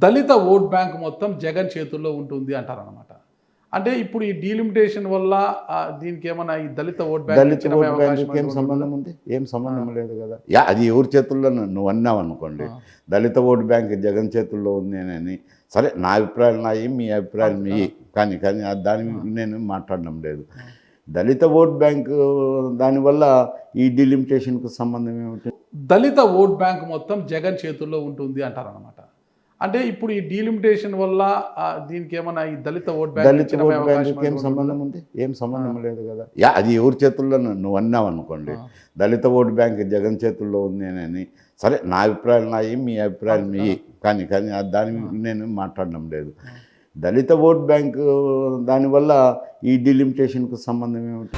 దళిత vote bank మొత్తం జగన్ చేతుల్లో ఉంటుంది అంటారనమాట. అంటే ఇప్పుడు ఈ డీలిమిటేషన్ వల్ల దీనికి ఏమన్నా ఈ దళిత ఓట్ బ్యాంక్ దళిత విచ్ఛిన్నమయ్యే ఓట్ అవకాశం బ్యాంకుకి ఏం ఏమైనా సంబంధం ఉంటుందా? ఉంది? ఏం సంబంధం లేదు కదా. అది ఎవరి చేతుల్లో నువ్వు అన్నావు అనుకోండి, దళిత ఓటు బ్యాంక్ జగన్ చేతుల్లో ఉంది అని. సరే, నా అభిప్రాయాలు నాయి, మీ అభిప్రాయాలు మీ. కానీ దాని నేను మాట్లాడడం లేదు. దళిత ఓట్ బ్యాంకు దానివల్ల ఈ డీలిమిటేషన్కు సంబంధం ఏమిటి? దళిత ఓట్ బ్యాంక్ మొత్తం జగన్ చేతుల్లో ఉంటుంది అంటారనమాట. అంటే ఇప్పుడు ఈ డీలిమిటేషన్ వల్ల దీనికి ఏమన్నా ఈ దళిత ఓట్ బ్యాంక్ దళిత విచ్ఛిన్నమయ్యే ఓటు అవకాశం బ్యాంకుకి ఏం ఏమైనా సంబంధం ఉంటుందా? ఉంది? ఏం సంబంధం లేదు కదా. అది ఎవరి చేతుల్లో నువ్వు అన్నావు అనుకోండి, దళిత ఓటు బ్యాంక్ జగన్ చేతుల్లో ఉంది అని. సరే, నా అభిప్రాయాలు నాయి, మీ అభిప్రాయాలు మీ. కానీ దాని నేను మాట్లాడడం లేదు. దళిత ఓట్ బ్యాంకు దానివల్ల ఈ డీలిమిటేషన్కు సంబంధం ఏమిటి?